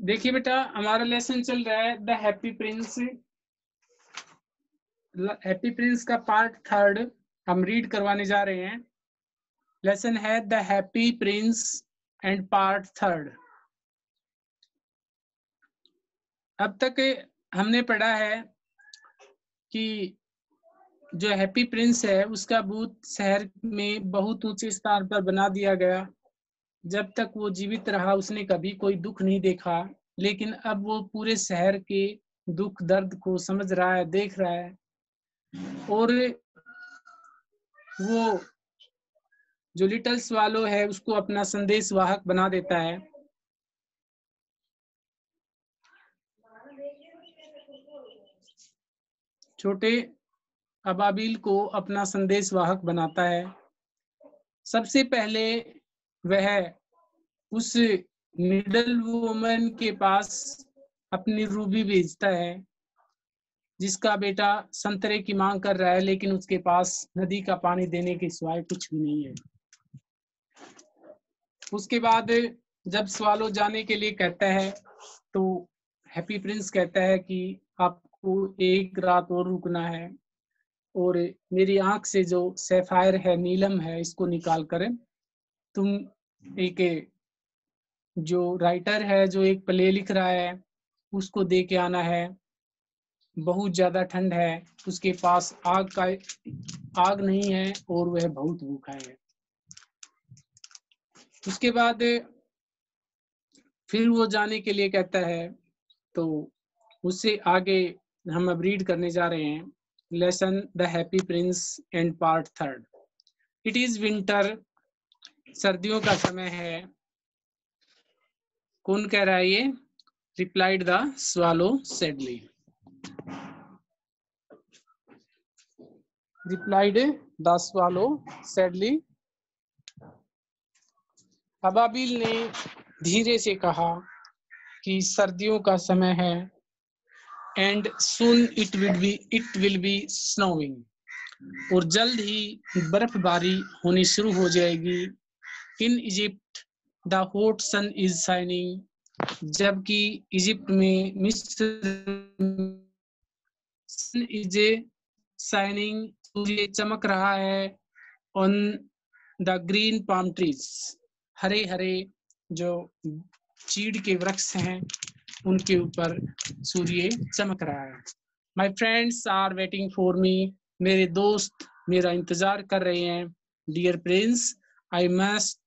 देखिए बेटा, हमारा लेसन चल रहा है the happy Prince. Happy Prince का पार्ट 3 हम रीड करवाने जा रहे हैं। लेसन है the happy prince and part 3। अब तक हमने पढ़ा है कि जो हैप्पी प्रिंस है उसका भूत शहर में बहुत ऊंचे स्थान पर बना दिया गया। जब तक वो जीवित रहा उसने कभी कोई दुख नहीं देखा, लेकिन अब वो पूरे शहर के दुख दर्द को समझ रहा है, देख रहा है, और वो जो लिटिल स्वालो है उसको अपना संदेश वाहक बना देता है। छोटे अबाबिल को अपना संदेश वाहक बनाता है। सबसे पहले वह उस निडल वुमन के पास अपनी रूबी भेजता है जिसका बेटा संतरे की मांग कर रहा है, लेकिन उसके पास नदी का पानी देने के सिवाय कुछ भी नहीं है। उसके बाद जब स्वालो जाने के लिए कहता है तो हैप्पी प्रिंस कहता है कि आपको एक रात और रुकना है और मेरी आंख से जो सैफायर है, नीलम है, इसको निकाल कर तुम एक जो राइटर है जो एक प्ले लिख रहा है उसको दे के आना है। बहुत ज्यादा ठंड है, उसके पास आग नहीं है और वह बहुत भूखा है। उसके बाद फिर वो जाने के लिए कहता है, तो उससे आगे हम अब रीड करने जा रहे हैं lesson the happy prince and part 3। It is winter, सर्दियों का समय है। कौन कह रहा है ये? Replied the swallow sadly. Replied the swallow sadly. अबाबिल ने धीरे से कहा कि सर्दियों का समय है and soon it will be snowing, और जल्द ही बर्फबारी होनी शुरू हो जाएगी। In Egypt the hot sun is shining, जबकि इजिप्ट में मिस्र सन इज शाइनिंग, सूर्य चमक रहा है। On the green palm trees, हरे हरे जो चीड़ के वृक्ष हैं उनके ऊपर सूर्य चमक रहा है। My friends are waiting for me, मेरे दोस्त मेरा इंतजार कर रहे हैं। Dear prince, I must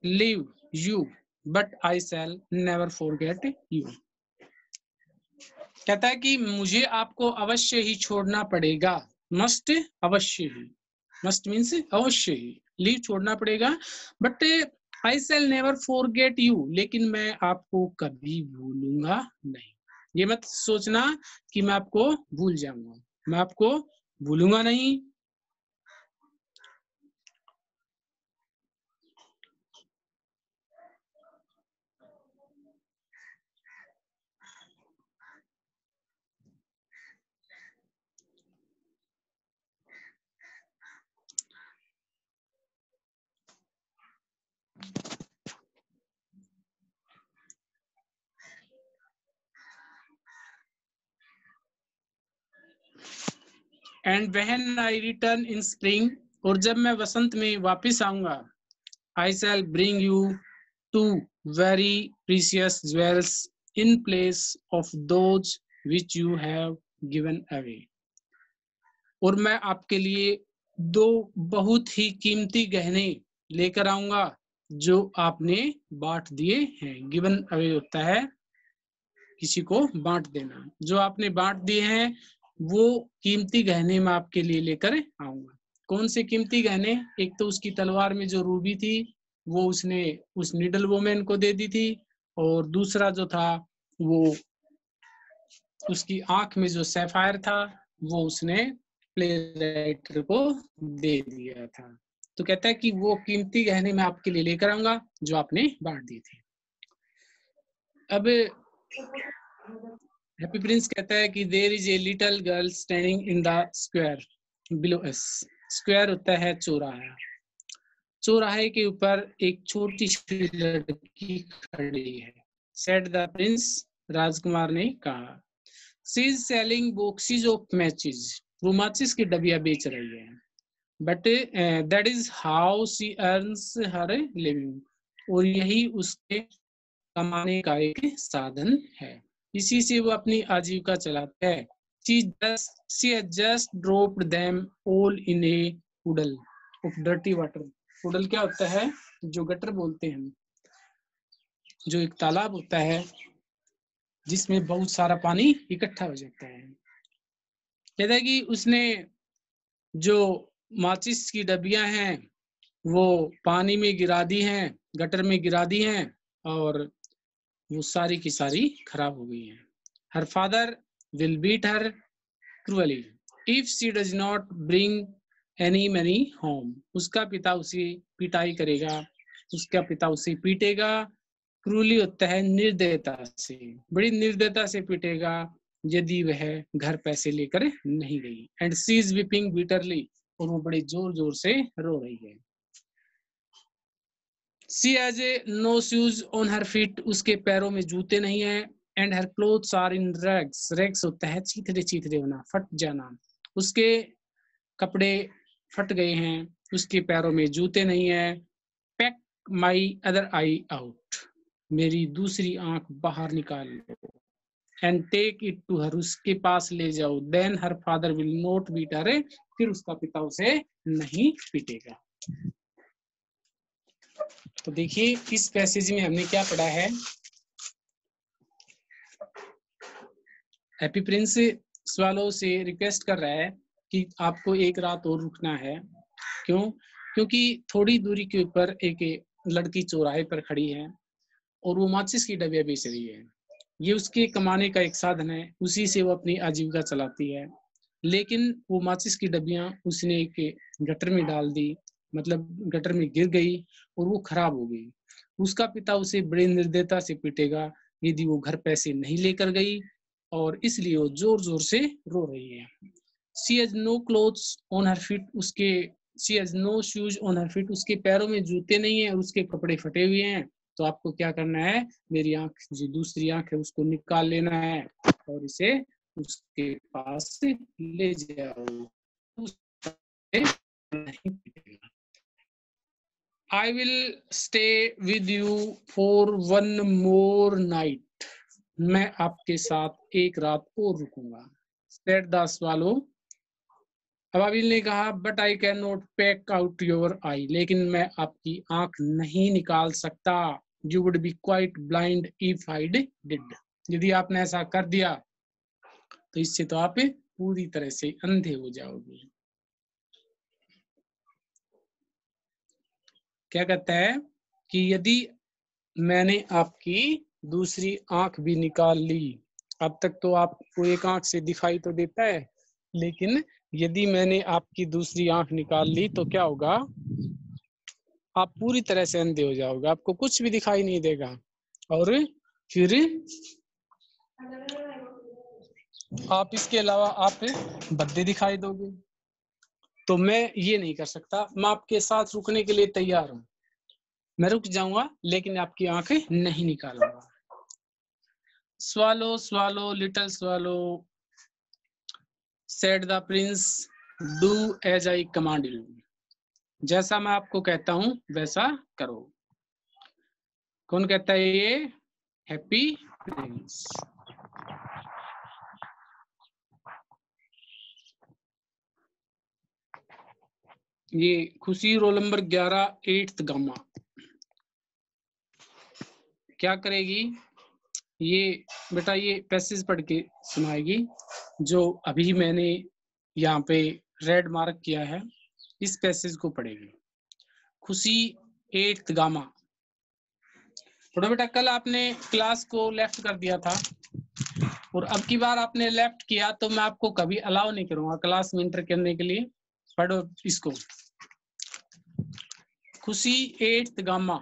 leave you but I shall never forget you. कहता है कि मुझे आपको अवश्य ही छोड़ना पड़ेगा। मस्ट, अवश्य ही, मस्ट मीन्स अवश्य ही, लीव छोड़ना पड़ेगा, but I shall never forget you, लेकिन मैं आपको कभी भूलूंगा नहीं। ये मत सोचना कि मैं आपको भूल जाऊंगा, मैं आपको भूलूंगा नहीं। And when I return in spring, और जब मैं वसंत में वापस आऊंगा, I shall bring you two very precious jewels in place of those which you have given away, और मैं आपके लिए 2 बहुत ही कीमती गहने लेकर आऊंगा जो आपने बांट दिए हैं। गिवन अवे होता है किसी को बांट देना। जो आपने बांट दिए हैं वो कीमती गहने मैं आपके लिए लेकर आऊंगा। कौन से कीमती गहने? एक तो उसकी तलवार में जो रूबी थी वो उसने उस निडल वुमेन को दे दी थी, और दूसरा जो था वो उसकी आंख में जो सैफायर था वो उसने प्ले राइटर को दे दिया था। तो कहता है कि वो कीमती गहने मैं आपके लिए लेकर आऊंगा जो आपने बांट दिए थे। अब हैप्पी प्रिंस कहता है कि there is a little girl standing in the square below us. Square होता है चौराहा। चौराहे के ऊपर एक छोटी सी लड़की खड़ी है। said the prince, राजकुमार ने कहा। She is selling boxes of matches, वो माचिस की डबिया बेच रही है। But that is how she earns her living, और यही उसके कमाने का एक साधन है, इसी से वो अपनी आजीविका चलाता है। She has just dropped them all in a puddle of dirty water. Poodle क्या होता है? जो गटर बोलते हैं, जो एक तालाब होता है जिसमें बहुत सारा पानी इकट्ठा हो जाता है। कहता है कि उसने जो माचिस की डबियां हैं वो पानी में गिरा दी हैं, गटर में गिरा दी हैं, और वो सारी की सारी खराब हो गई हैं। Her father will beat her cruelly if she does not bring any money home. उसका पिता उसे पिटाई करेगा, उसका पिता उसे पीटेगा। क्रूली होता है निर्दयता से, बड़ी निर्दयता से पीटेगा यदि वह घर पैसे लेकर नहीं गई। And she is weeping bitterly, और वो बड़े जोर जोर से रो रही है। She has a no shoes on her feet, उसके पैरों में जूते नहीं है। And her clothes are in rags, rags होता है चीथड़े चीथड़े होना, फट जाना। उसके कपड़े फट गए हैं, उसके पैरों में जूते नहीं है। Peck my other eye out, मेरी दूसरी आंख बाहर निकाल लो। And take it to her, उसके पास ले जाओ। Then her father will not beat her, फिर उसका पिता उसे नहीं पीटेगा। तो देखिए इस पैसेज में हमने क्या पढ़ा है। हैप्पी प्रिंस स्वालो से रिक्वेस्ट कर रहा है कि आपको एक रात और रुकना है। क्यों? क्योंकि थोड़ी दूरी के ऊपर एक लड़की चौराहे पर खड़ी है और वो माचिस की डबिया बेच रही है। ये उसके कमाने का एक साधन है, उसी से वो अपनी आजीविका चलाती है। लेकिन वो माचिस की डबियां उसने एक गटर में डाल दी, मतलब गटर में गिर गई और वो खराब हो गई। उसका पिता उसे बड़े निर्दयता से पीटेगा यदि वो घर पैसे नहीं लेकर गई, और इसलिए वो जोर जोर से रो रही है। She has no clothes on her feet, she has no shoes on her feet, उसके पैरों में जूते नहीं है और उसके कपड़े फटे हुए हैं। तो आपको क्या करना है, मेरी आंख जो दूसरी आंख है उसको निकाल लेना है और इसे उसके पास ले जाओ। I will stay with you for one more night, मैं आपके साथ एक रात और रुकूंगा। Said the swallow, अबाबिल ने कहा, but I can not peck out your eye, लेकिन मैं आपकी आंख नहीं निकाल सकता। You would be quite blind if I did, यदि आपने ऐसा कर दिया तो इससे तो आप पूरी तरह से अंधे हो जाओगे। क्या कहता है कि यदि मैंने आपकी दूसरी आंख भी निकाल ली, अब तक तो आपको एक आंख से दिखाई तो देता है, लेकिन यदि मैंने आपकी दूसरी आंख निकाल ली तो क्या होगा, आप पूरी तरह से अंधे हो जाओगे, आपको कुछ भी दिखाई नहीं देगा और फिर आप इसके अलावा आप बद्दे दिखाई दोगे। तो मैं ये नहीं कर सकता, मैं आपके साथ रुकने के लिए तैयार हूं, मैं रुक जाऊंगा लेकिन आपकी आंखें नहीं निकालूंगा। Swallow swallow little swallow, said the prince, do as I command you, जैसा मैं आपको कहता हूं वैसा करो। कौन कहता है ये? Happy Prince. ये खुशी रोल नंबर 11 8th गामा क्या करेगी, ये बेटा ये पैसेज पढ़ के सुनाएगी जो अभी मैंने यहाँ पे रेड मार्क किया है, इस पैसेज को पढ़ेगी। खुशी 8th गामा। थोड़ा बेटा कल आपने क्लास को लेफ्ट कर दिया था और अब की बार आपने लेफ्ट किया तो मैं आपको कभी अलाउ नहीं करूंगा क्लास में एंटर करने के लिए। पढ़ो इसको, खुशी 8th गामा।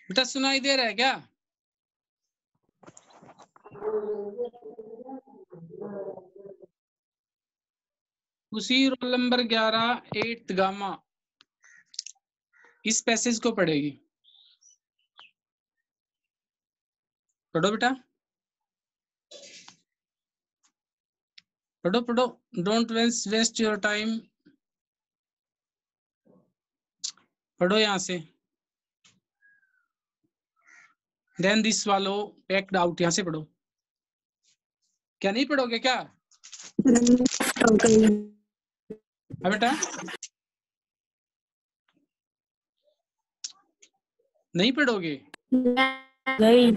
बेटा सुनाई दे रहा है क्या? खुशी रोल नंबर 11 8th गामा। इस पैसेज को पढ़ेगी। पढ़ो बेटा, पढ़ो पढ़ो, डोंट वेस्ट योर टाइम, पढ़ो यहाँ से। Then this swallow packed out, यहाँ से पढ़ो। क्या नहीं पढ़ोगे क्या? हाँ बेटा, नहीं पढ़ोगे? गई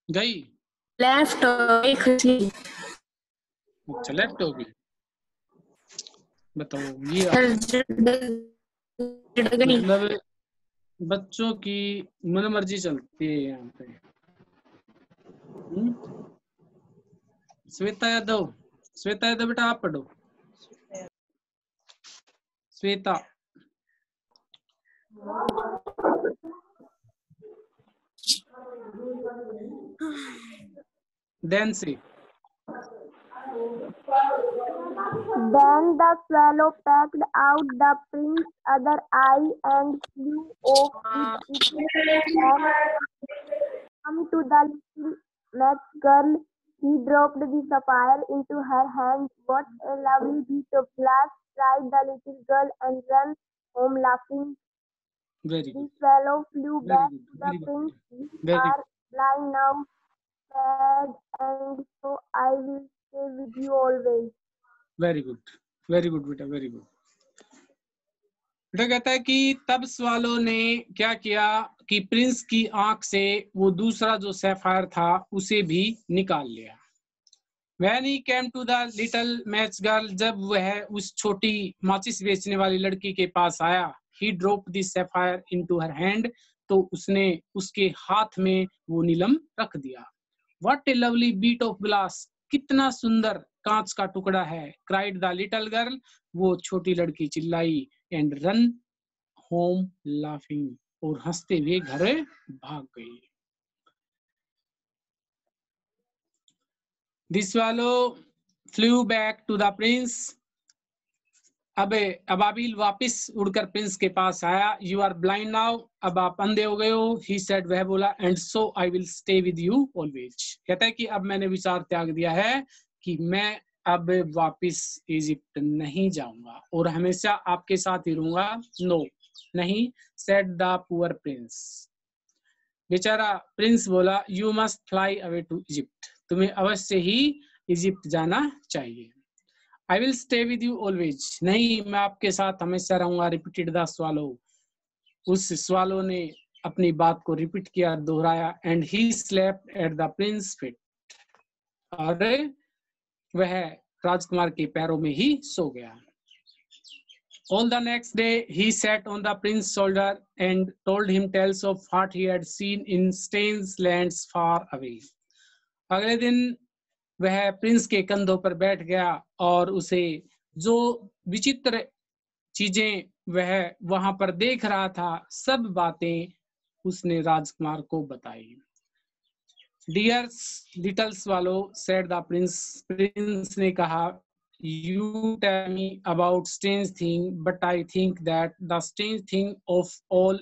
गई, लेफ्ट अच्छा लेफ्ट होगी। बताओ ये मतलब बच्चों की मनमर्जी चलती है यहाँ पे। श्वेता यादव, श्वेता यादव बेटा आप पढ़ो। श्वेता, देन से Then the swallow pecked out the prince's other eye and flew off with it. Come to the little match girl. He dropped the sapphire into her hand. What a lovely bit of glass! Cried the little girl and ran home laughing. very The good, swallow flew very back good, to the very good, prince. You very are good, blind now, sad, and so I will stay with you always. very good, very good बेटा, very good। बेटा कहता है कि तब swallow ने क्या किया कि प्रिंस की आंख से वो दूसरा जो सैफायर था उसे भी निकाल लिया। When he came to the little match girl, जब वह उस छोटी माचिस बेचने वाली लड़की के पास आया, he dropped the sapphire into her hand, तो उसने उसके हाथ में वो नीलम रख दिया। What a lovely bit of glass, कितना सुंदर कांच का टुकड़ा है। Cried the little girl, वो छोटी लड़की चिल्लाई, and run home laughing, और हंसते हुए घर भाग गई। The swallow flew back to the prince. अब अबाबिल वापस उड़कर प्रिंस के पास आया। You are blind now, अब आप अंधे हो गए हो। He said, वह बोला, and so I will stay with you always. कहता है कि अब मैंने विचार त्याग दिया है कि मैं अब वापस इजिप्ट नहीं जाऊंगा और हमेशा आपके साथ ही रहूंगा। No, नहीं, said the poor prince. बेचारा प्रिंस बोला, You must fly away to Egypt. तुम्हें अवश्य ही इजिप्ट जाना चाहिए। I will stay with you always. नहीं, मैं आपके साथ हमेशा रहूंगा। Repeated the swallow. उस स्वालो ने अपनी बात को रिपीट किया, दोहराया। And he slept at the prince's feet. और वह राजकुमार के पैरों में ही सो गया। On the next day, he sat on the prince's shoulder and told him tales of what he had seen in strange lands far away. अगले दिन वह Prince के कंधों पर बैठ गया और उसे जो विचित्र चीजें वह वहां पर देख रहा था, सब बातें उसने राजकुमार को बताई। Dear little swallow, said the prince. Prince ने कहा, You tell me about strange thing, but I think that the strange thing of all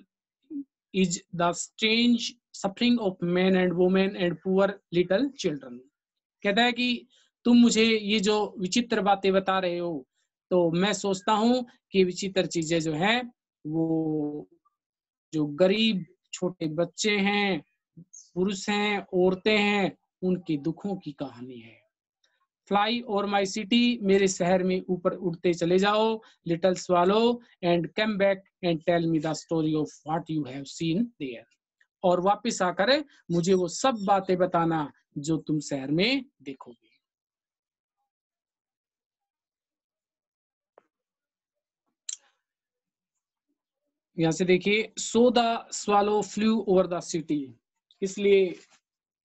is the strange suffering of men and women and poor little children. कहता है कि तुम मुझे ये जो विचित्र बातें बता रहे हो, तो मैं सोचता हूँ कि विचित्र चीजें जो हैं वो जो गरीब छोटे बच्चे हैं, पुरुष हैं, औरतें हैं, उनके दुखों की कहानी है। फ्लाई ओवर माई सिटी, मेरे शहर में ऊपर उड़ते चले जाओ। Little swallow, and come back and tell me the story of what you have seen there, और वापस आकर मुझे वो सब बातें बताना जो तुम शहर में देखोगे। यहां से देखिए, so the swallow flu over the city, इसलिए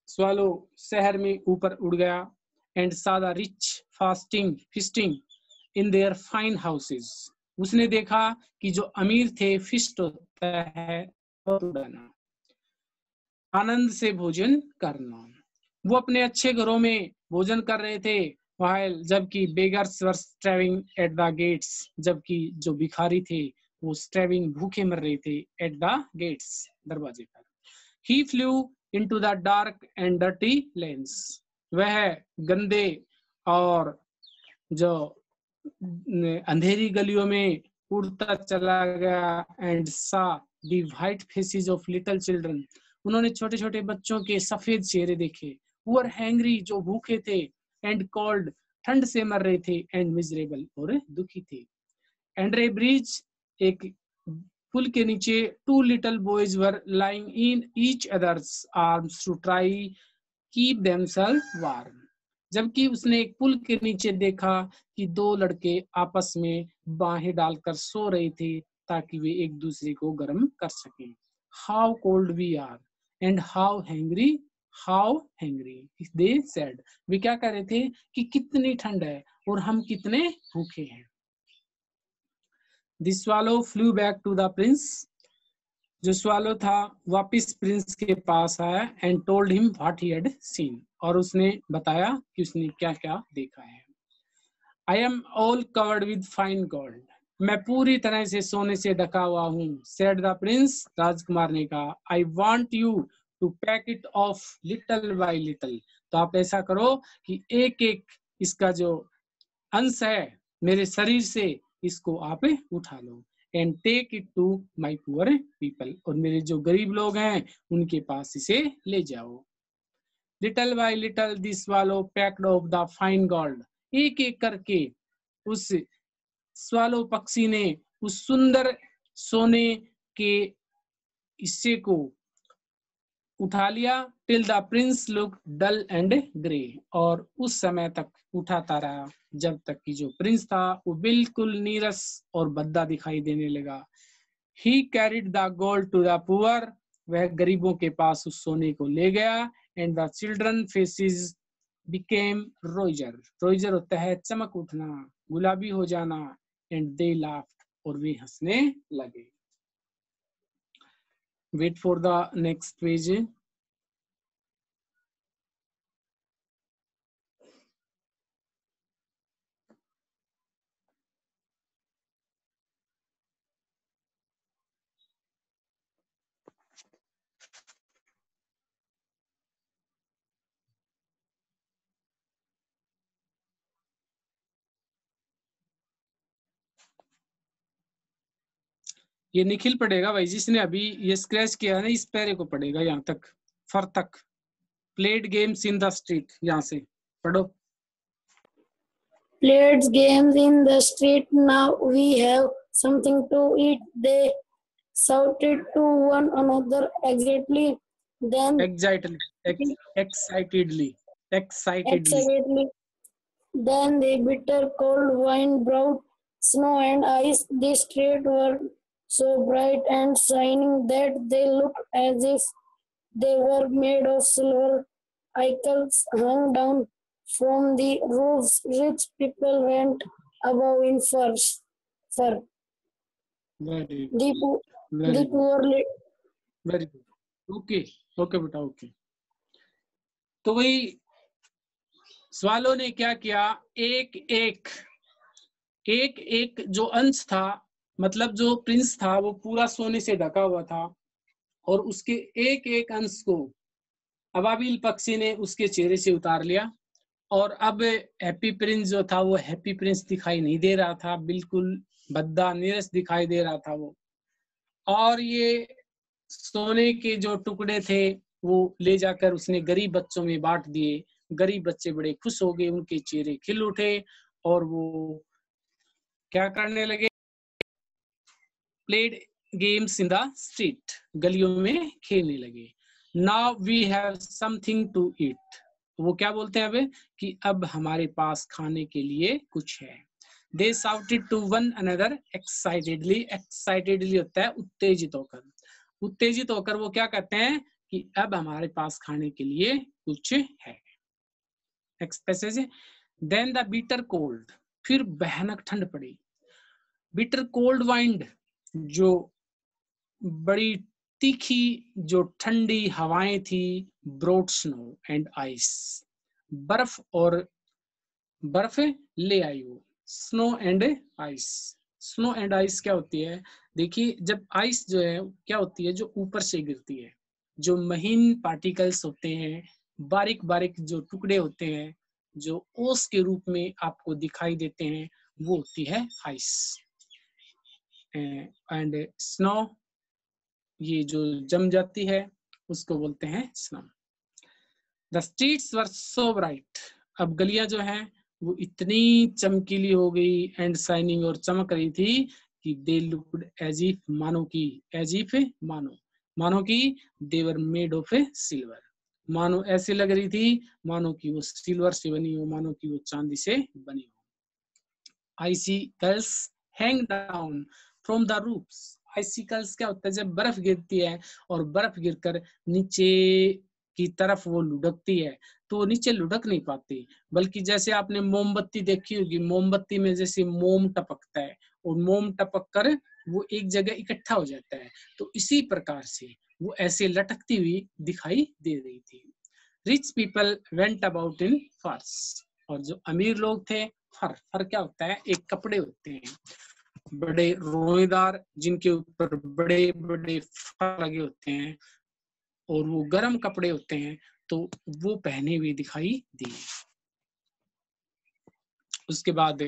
स्वालो शहर में ऊपर उड़ गया। एंड सा the rich fisting in their fine houses, उसने देखा कि जो अमीर थे फिस्ट होता है आनंद से भोजन करना। वो अपने अच्छे घरों में भोजन कर रहे थे, while जबकि beggars were starving at the gates, जबकि जो भिखारी थे वो स्टैबिंग भूखे मर रहे थे एट द गेट्स, दरवाजे पर। He flew into the dark and dirty lanes, वह गंदे और जो अंधेरी गलियों में उड़ता चला गया। एंड सा the white faces of little children, उन्होंने छोटे छोटे बच्चों के सफेद चेहरे देखे। हु आर हैंग्री, जो भूखे थे। एंड कोल्ड, ठंड से मर रहे थे। एंड मिजरेबल, और दुखी थे। एंड्रे ब्रिज, एक पुल के नीचे, two little boys were lying in each others arms to try keep themselves warm, जबकि उसने एक पुल के नीचे देखा कि दो लड़के आपस में बाहें डालकर सो रहे थे ताकि वे एक दूसरे को गर्म कर सकें। How cold we are and how hungry they said, वे क्या कह रहे थे कि कितनी ठंड है और हम कितने भूखे हैं। The swallow flew back to the prince, जो स्वालो था वापिस प्रिंस के पास आया। And told him what he had seen, और उसने बताया कि उसने क्या क्या देखा है। I am all covered with fine gold, मैं पूरी तरह से सोने से ढका हुआ हूँ। सेड द प्रिंस, राजकुमार ने कहा। I want you to pack it off little by little, तो आप ऐसा करो कि एक एक इसका जो अंश है मेरे शरीर से, इसको आप उठा लो। And take it to my poor people, और मेरे जो गरीब लोग हैं उनके पास इसे ले जाओ। Little by little this swallow packed of the fine gold, एक एक करके उस स्वालो पक्षी ने उस सुंदर सोने के हिस्से को उठा लिया। Till the prince look dull and grey, और उस समय तक उठाता रहा जब तक कि जो प्रिंस था वो बिल्कुल नीरस और भद्दा दिखाई देने लगा। He carried the gold to the poor, वह गरीबों के पास उस सोने को ले गया। And the children faces became rosier, rosier होता है चमक उठना, गुलाबी हो जाना। एंड दे लाफ्ड, और वे हंसने लगे। Wait for the next page. ये निखिल पढ़ेगा भाई, जिसने अभी ये स्क्रैच किया ना, इस पैरे को पढ़ेगा यहाँ तक, फर तक। Played games in the street, यहाँ से पढ़ो। Played games in the street. Now we have something to eat, they shouted to one another excitedly. Then excitedly. Then the bitter cold wind brought snow and ice. The streets were so bright and shining that they looked as if they were made of silver. Icicles hung down from the roofs. Rich people went about in fur. Very The good. poor Very good. Okay बेटा, okay. तो वही swallow ने क्या किया, एक एक जो अंश था, मतलब जो प्रिंस था वो पूरा सोने से ढका हुआ था, और उसके एक एक अंश को अबाबिल पक्षी ने उसके चेहरे से उतार लिया। और अब हैप्पी प्रिंस जो था वो हैप्पी प्रिंस दिखाई नहीं दे रहा था, बिल्कुल भद्दा नीरस दिखाई दे रहा था वो। और ये सोने के जो टुकड़े थे वो ले जाकर उसने गरीब बच्चों में बांट दिए। गरीब बच्चे बड़े खुश हो गए, उनके चेहरे खिल उठे और वो क्या करने लगे, played games in the street, गलियों में खेलने लगे। Now we have something to eat, वो क्या बोलते हैं अब कि अब हमारे पास खाने के लिए कुछ है। They shouted to one another excitedly. Excitedly होता है उत्तेजित होकर। उत्तेजित होकर वो क्या कहते हैं कि अब हमारे पास खाने के लिए कुछ है। Then the bitter cold, फिर भयानक ठंड पड़ी। bitter cold wind, जो बड़ी तीखी जो ठंडी हवाएं थी, brought snow and ice, बर्फ और बर्फ ले आई वो, snow and ice, snow and ice क्या होती है? देखिए, जब आइस जो है क्या होती है, जो ऊपर से गिरती है, जो महीन पार्टिकल्स होते हैं, बारीक बारीक जो टुकड़े होते हैं, जो ओस के रूप में आपको दिखाई देते हैं, वो होती है आइस। एंड स्नो, ये जो जम जाती है उसको बोलते हैं snow. The streets were so bright, अब गलियां जो हैं वो इतनी चमकीली हो गई एंड शाइनिंग, और चमक रही थी कि दे लुक्ड एज इफ, मानो की, एज इफ मानो की they were made of a silver, मानो ऐसे लग रही थी मानो कि वो सिल्वर से बनी हो, मानो कि वो चांदी से बनी हो। Icicles hang down from the roofs, icicles क्या होता है? जब बर्फ गिरती है और बर्फ गिरकर नीचे की तरफ वो लुढ़कती है, तो नीचे लुढ़क नहीं पाती, बल्कि जैसे आपने मोमबत्ती देखी होगी, मोमबत्ती में जैसे मोम टपकता है और मोम टपक कर वो एक जगह इकट्ठा हो जाता है, तो इसी प्रकार से वो ऐसे लटकती हुई दिखाई दे रही थी। Rich people went about in फर्स, और जो अमीर लोग थे, फर क्या होता है? एक कपड़े होते हैं बड़े रोएदार, जिनके ऊपर बड़े बड़े फर लगे होते हैं और वो गर्म कपड़े होते हैं, तो वो पहने हुए दिखाई दिए। उसके बाद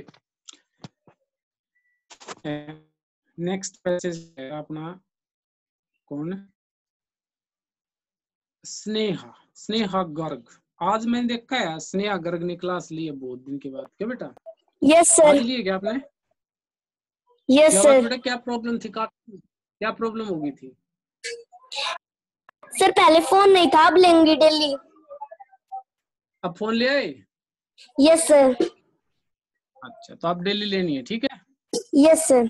नेक्स्ट पैसेज है अपना, कौन? स्नेहा, स्नेहा गर्ग। आज मैंने देखा है स्नेहा गर्ग ने क्लास ली है बहुत दिन के बाद। क्या बेटा? यस आज सर। लिए क्या आपने? यस क्या बात सर। बेटा, क्या प्रॉब्लम थी? क्या प्रॉब्लम हो गई थी? सर पहले फोन नहीं था, अब लेंगे डेली। अब फोन ले आए? Yes sir. अच्छा, तो आप डेली लेनी है, ठीक है। Yes sir.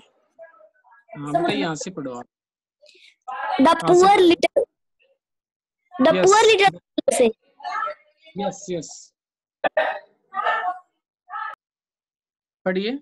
हाँ बेटा, यहाँ से पढ़ो आप। The poor little, the yes poor little से। यस यस, पढ़िए।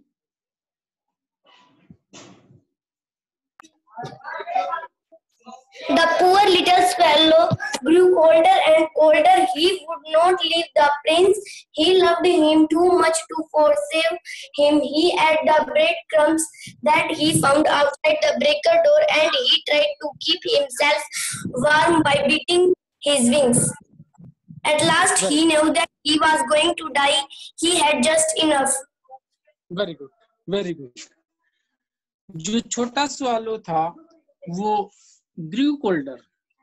The poor little swallow grew colder and colder. He would not leave the prince. He loved him too much to forsake him. He ate the breadcrumbs that he found outside the breaker door, and he tried to keep himself warm by beating his wings. At last, he knew that he was going to die. He had just enough. Very good, very good. जो छोटा swallow था वो ग्रू colder,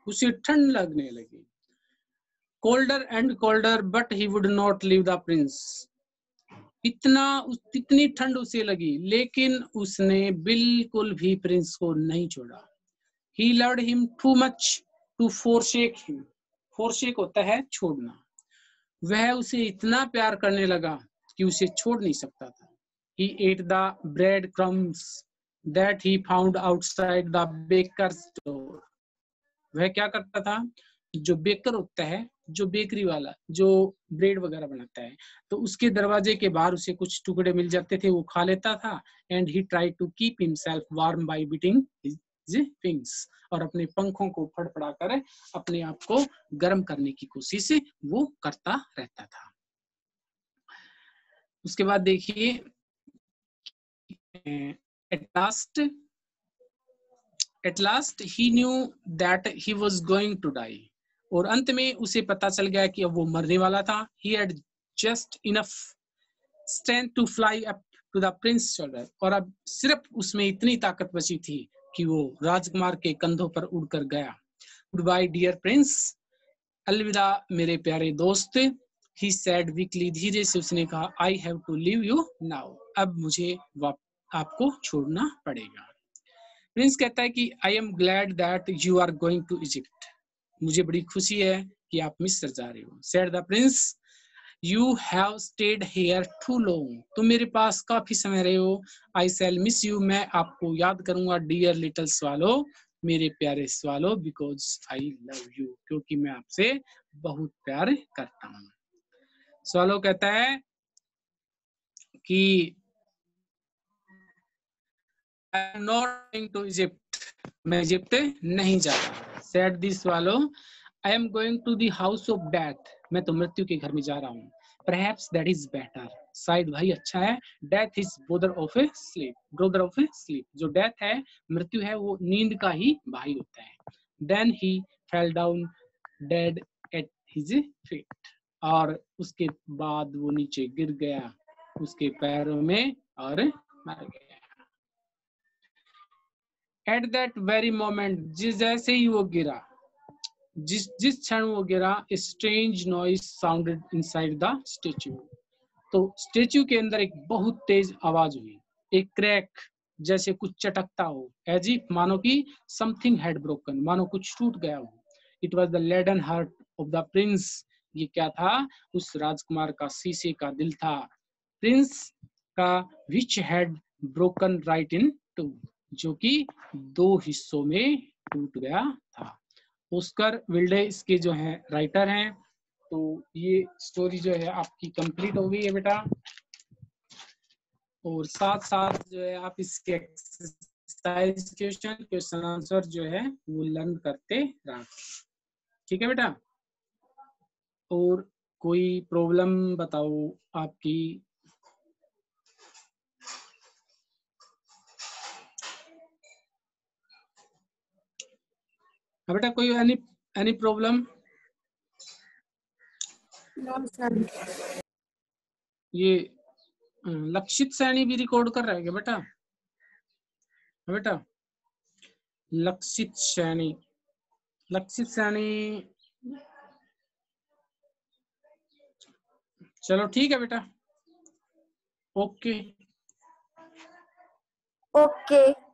उसे ठंड लगने लगी। Colder and colder but he would not leave the Prince, इतनी ठंड उसे लगी, लेकिन उसने बिल्कुल भी प्रिंस को नहीं छोड़ा। He loved him too much to forsake him, forsake होता है छोड़ना। वह उसे इतना प्यार करने लगा कि उसे छोड़ नहीं सकता था। He ate the breadcrumbs that he found outside the baker's door. वह क्या करता था? जो बेकर होता है, जो बेकरी वाला, जो ब्रेड वगैरह बनाता है, तो उसके दरवाजे के बाहर उसे कुछ टुकड़े मिल जाते थे, वो खा लेता था। And he tried to keep himself warm by beating his wings, और अपने पंखों को फड़फड़ाकर अपने आप को गर्म करने की कोशिश वो करता रहता था। उसके बाद देखिए, at last he knew that he was going to die, और अंत में उसे पता चल गया कि अब वो मरने वाला था। He had just enough strength to fly up to the prince's shoulder, और अब सिर्फ उसमें इतनी ताकत बची थी कि वो राजकुमार के कंधों पर उड़कर गया। Goodbye dear prince, अलविदा मेरे प्यारे दोस्त। He said weakly, धीरे से उसने कहा, I have to leave you now, अब मुझे आपको छोड़ना पड़ेगा। प्रिंस कहता है कि I am glad that you are going to Egypt, मुझे बड़ी खुशी है कि आप मिस्र जा रहे हो। Said the prince, you have stayed here too long, तुम मेरे पास काफी समय रहे हो। I shall miss you, मैं आपको याद करूंगा। Dear little swallow, मेरे प्यारे swallow, because I love you, क्योंकि मैं आपसे बहुत प्यार करता हूँ। स्वालो कहता है कि I am not going to Egypt, मैं इजिप्ट नहीं जा रहा। Said the swallow, I am going to the house of death, मैं तो मृत्यु के घर में जा रहा हूँ। Perhaps that is better, शायद भाई अच्छा है। Death is brother of A sleep, brother of A sleep, जो डेथ है, मृत्यु है, वो नींद का ही भाई होता है। Then he fell down dead at his feet, और उसके बाद वो नीचे गिर गया उसके पैरों में और मर गया। एट दैट वेरी मोमेंट, जैसे ही वो गिरा, जिस क्षण वो गिरा, strange noise sounded inside the statue, तो स्टेच्यू के अंदर एक बहुत तेज आवाज हुई, एक क्रैक, जैसे कुछ चटकता हो, एज इफ, मानो कि समथिंग हैड ब्रोकन, मानो कुछ टूट गया हो। It was the laden heart of the prince, ये क्या था? उस राजकुमार का शीशे का दिल था। प्रिंस का which had broken right in two, जो कि 2 हिस्सों में टूट गया था। ऑस्कर विल्डे इसके जो है राइटर हैं। तो ये स्टोरी जो है आपकी कंप्लीट हो गई है बेटा, और साथ साथ जो है आप इसके एक्सरसाइज क्वेश्चन आंसर जो है वो लर्न करते रहा। ठीक है बेटा, और कोई प्रॉब्लम बताओ आपकी? बेटा कोई एनी प्रॉब्लम? ये लक्षित सैनी भी रिकॉर्ड कर रहा है क्या बेटा? बेटा लक्षित सैनी, लक्षित सैनी, चलो ठीक है बेटा, ओके ओके।